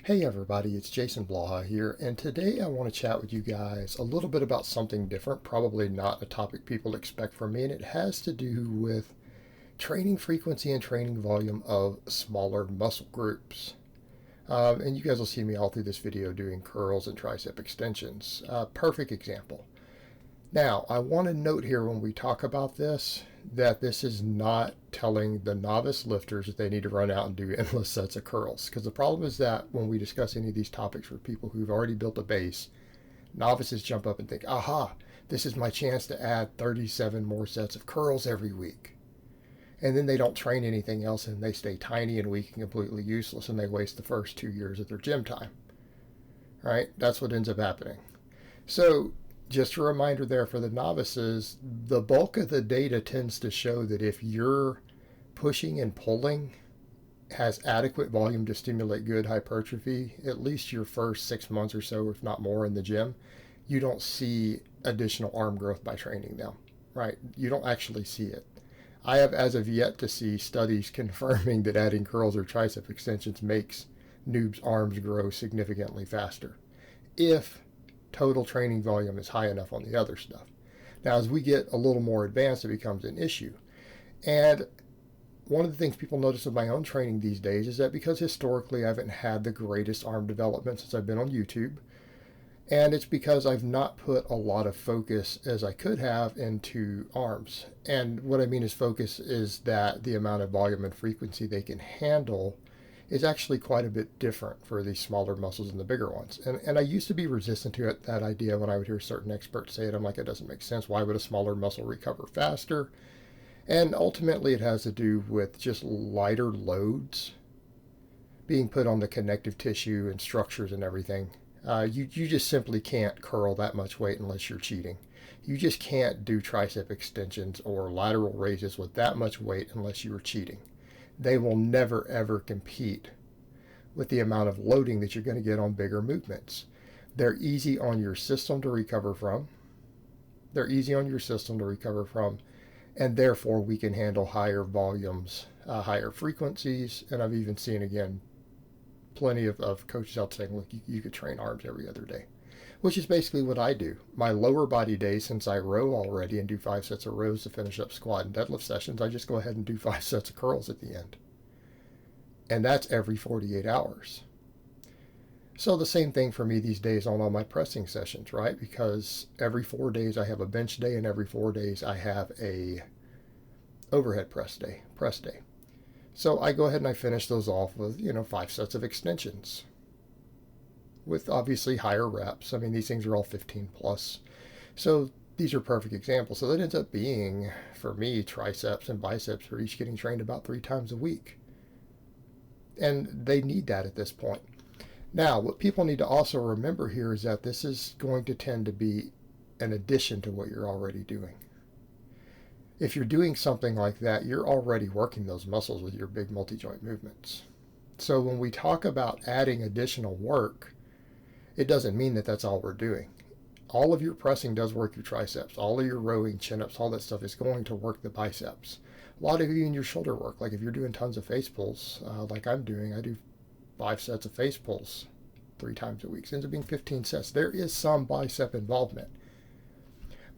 Hey everybody, it's Jason Blaha here, and today I want to chat with you guys a little bit about something different, probably not a topic people expect from me, and it has to do with training frequency and training volume of smaller muscle groups. And you guys will see me all through this video doing curls and tricep extensions. Perfect example. Now, I want to note here when we talk about this that this is not telling the novice lifters that they need to run out and do endless sets of curls. Because the problem is that when we discuss any of these topics for people who've already built a base, novices jump up and think, aha, this is my chance to add 37 more sets of curls every week. And then they don't train anything else and they stay tiny and weak and completely useless and they waste the first 2 years of their gym time. Right? That's what ends up happening. So just a reminder there for the novices, the bulk of the data tends to show that if you're pushing and pulling has adequate volume to stimulate good hypertrophy, at least your first 6 months or so, if not more, in the gym, you don't see additional arm growth by training them, right? You don't actually see it. I have as of yet to see studies confirming that adding curls or tricep extensions makes noobs' arms grow significantly faster if total training volume is high enough on the other stuff. Now, as we get a little more advanced, it becomes an issue. And one of the things people notice with my own training these days is that because historically I haven't had the greatest arm development since I've been on YouTube, and it's because I've not put a lot of focus as I could have into arms. And what I mean is focus is that the amount of volume and frequency they can handle is actually quite a bit different for these smaller muscles than the bigger ones. And I used to be resistant to it, that idea when I would hear certain experts say it. I'm like, it doesn't make sense. Why would a smaller muscle recover faster? And ultimately it has to do with just lighter loads being put on the connective tissue and structures and everything. You just simply can't curl that much weight unless you're cheating. You just can't do tricep extensions or lateral raises with that much weight unless you are cheating. They will never ever compete with the amount of loading that you're going to get on bigger movements. They're easy on your system to recover from. And therefore we can handle higher volumes, higher frequencies, and I've even seen, again, plenty of coaches out saying, look, you could train arms every other day, which is basically what I do. My lower body days, since I row already and do 5 sets of rows to finish up squat and deadlift sessions, I just go ahead and do 5 sets of curls at the end. And that's every 48 hours. So the same thing for me these days on all my pressing sessions, right? Because every 4 days I have a bench day and every 4 days I have a overhead press day. So I go ahead and I finish those off with, 5 sets of extensions with obviously higher reps. I mean, these things are all 15 plus. So these are perfect examples. So that ends up being, for me, triceps and biceps are each getting trained about 3 times a week. And they need that at this point. Now, what people need to also remember here is that this is going to tend to be an addition to what you're already doing. If you're doing something like that, you're already working those muscles with your big multi-joint movements. So when we talk about adding additional work, it doesn't mean that that's all we're doing. All of your pressing does work your triceps. All of your rowing, chin-ups, all that stuff is going to work the biceps. A lot of you in your shoulder work, like if you're doing tons of face pulls, like I'm doing, I do 5 sets of face pulls 3 times a week. It ends up being 15 sets. There is some bicep involvement.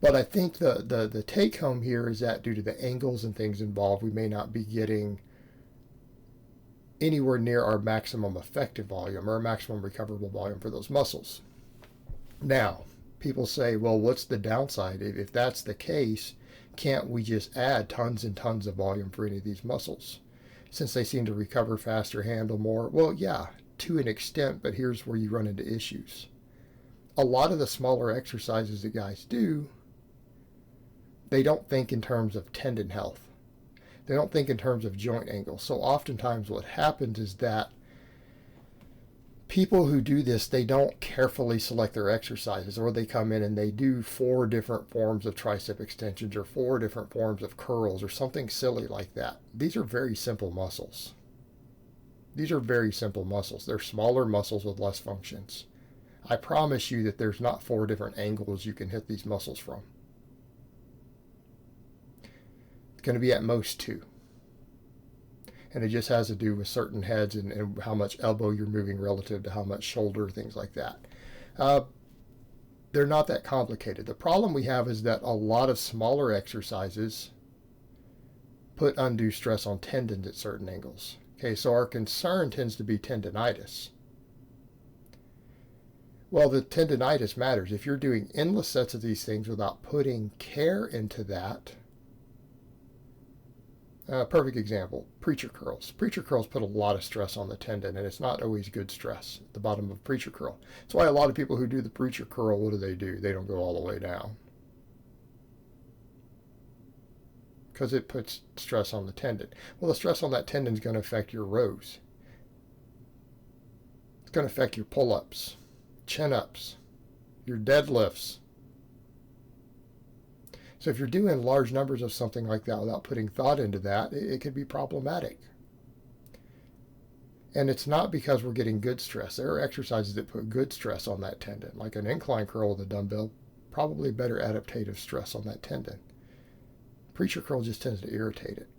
But I think the take home here is that due to the angles and things involved, we may not be getting anywhere near our maximum effective volume or our maximum recoverable volume for those muscles. Now, people say, well, what's the downside? If that's the case, can't we just add tons and tons of volume for any of these muscles? Since they seem to recover faster, handle more. Well, yeah, to an extent, but here's where you run into issues. A lot of the smaller exercises that guys do, they don't think in terms of tendon health. They don't think in terms of joint angle. So oftentimes what happens is that people who do this, they don't carefully select their exercises, or they come in and they do 4 different forms of tricep extensions or 4 different forms of curls or something silly like that. These are very simple muscles. They're smaller muscles with less functions. I promise you that there's not 4 different angles you can hit these muscles from. It's going to be at most 2. And it just has to do with certain heads and how much elbow you're moving relative to how much shoulder, things like that. Uh, they're not that complicated. The problem we have is that a lot of smaller exercises put undue stress on tendons at certain angles. Okay, so our concern tends to be tendinitis. Well, the tendinitis matters. If you're doing endless sets of these things without putting care into that, perfect example, preacher curls. Preacher curls put a lot of stress on the tendon, and it's not always good stress at the bottom of preacher curl. That's why a lot of people who do the preacher curl, what do? They don't go all the way down, because it puts stress on the tendon. Well, the stress on that tendon is going to affect your rows. It's going to affect your pull-ups, chin-ups, your deadlifts. So if you're doing large numbers of something like that without putting thought into that, it could be problematic. And it's not because we're getting good stress. There are exercises that put good stress on that tendon, like an incline curl with a dumbbell, probably better adaptative stress on that tendon. Preacher curl just tends to irritate it.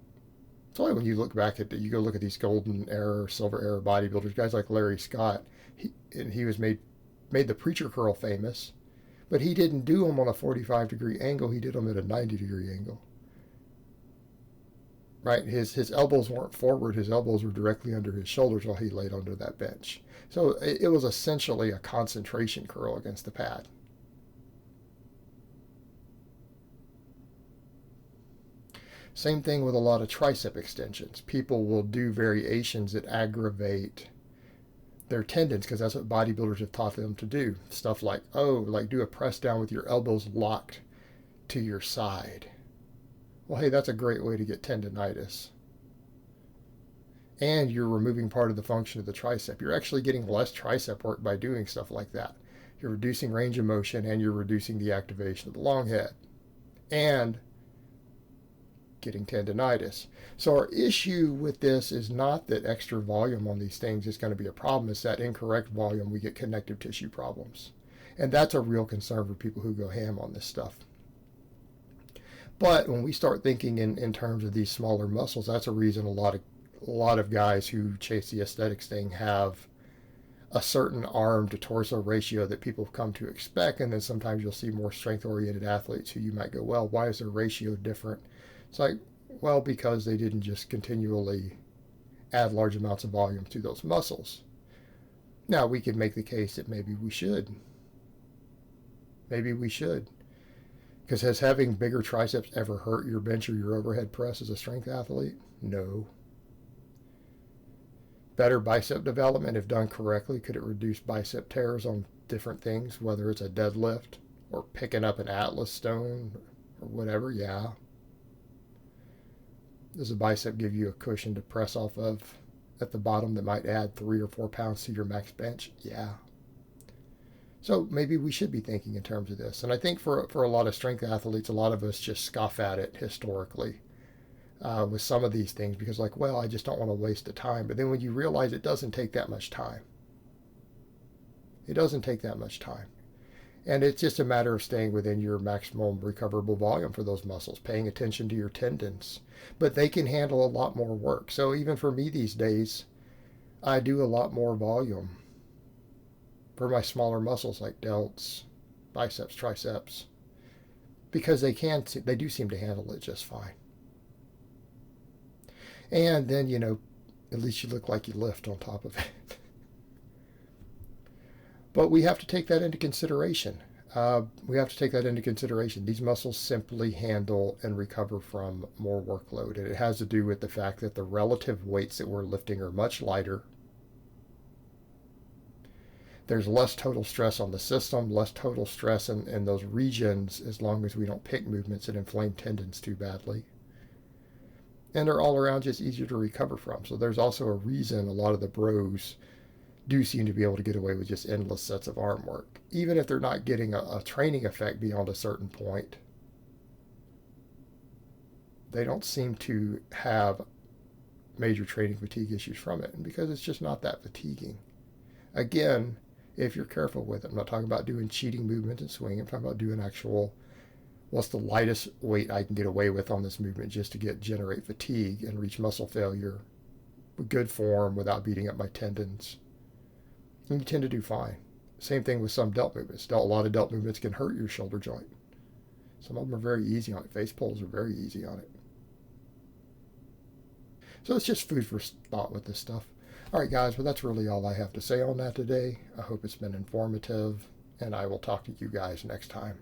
That's why when you look back at you go look at these golden era, silver era bodybuilders, guys like Larry Scott, he was made the preacher curl famous. But he didn't do them on a 45-degree angle. He did them at a 90-degree angle. Right? His elbows weren't forward. His elbows were directly under his shoulders while he laid under that bench. So it was essentially a concentration curl against the pad. Same thing with a lot of tricep extensions. People will do variations that aggravate their tendons, because that's what bodybuilders have taught them to do. Stuff like, do a press down with your elbows locked to your side. Well, hey, that's a great way to get tendinitis. And you're removing part of the function of the tricep. You're actually getting less tricep work by doing stuff like that. You're reducing range of motion, and you're reducing the activation of the long head. And getting tendinitis. So our issue with this is not that extra volume on these things is going to be a problem. It's that incorrect volume, we get connective tissue problems. And that's a real concern for people who go ham on this stuff. But when we start thinking in terms of these smaller muscles, that's a reason a lot of guys who chase the aesthetics thing have a certain arm to torso ratio that people come to expect. And then sometimes you'll see more strength-oriented athletes who you might go, well, why is their ratio different? It's like, well, because they didn't just continually add large amounts of volume to those muscles. Now, we could make the case that maybe we should. Maybe we should. Because has having bigger triceps ever hurt your bench or your overhead press as a strength athlete? No. Better bicep development, if done correctly, could it reduce bicep tears on different things, whether it's a deadlift or picking up an Atlas stone or whatever? Yeah. Does a bicep give you a cushion to press off of at the bottom that might add 3 or 4 pounds to your max bench? Yeah. So maybe we should be thinking in terms of this. And I think for a lot of strength athletes, a lot of us just scoff at it historically with some of these things because like, well, I just don't want to waste the time. But then when you realize it doesn't take that much time. It doesn't take that much time. And it's just a matter of staying within your maximum recoverable volume for those muscles, paying attention to your tendons. But they can handle a lot more work. So even for me these days, I do a lot more volume for my smaller muscles like delts, biceps, triceps, because they do seem to handle it just fine. And then, at least you look like you lift on top of it. But we have to take that into consideration. These muscles simply handle and recover from more workload. And it has to do with the fact that the relative weights that we're lifting are much lighter. There's less total stress on the system, less total stress in those regions as long as we don't pick movements that inflame tendons too badly. And they're all around just easier to recover from. So there's also a reason a lot of the bros do seem to be able to get away with just endless sets of arm work, even if they're not getting a training effect beyond a certain point. They don't seem to have major training fatigue issues from it, and because it's just not that fatiguing. Again, if you're careful with it, I'm not talking about doing cheating movements and swing. I'm talking about doing actual, what's the lightest weight I can get away with on this movement just to generate fatigue and reach muscle failure good form without beating up my tendons, and you tend to do fine. Same thing with some delt movements. A lot of delt movements can hurt your shoulder joint. Some of them are very easy on it. Face pulls are very easy on it. So it's just food for thought with this stuff. All right, guys, well, that's really all I have to say on that today. I hope it's been informative, and I will talk to you guys next time.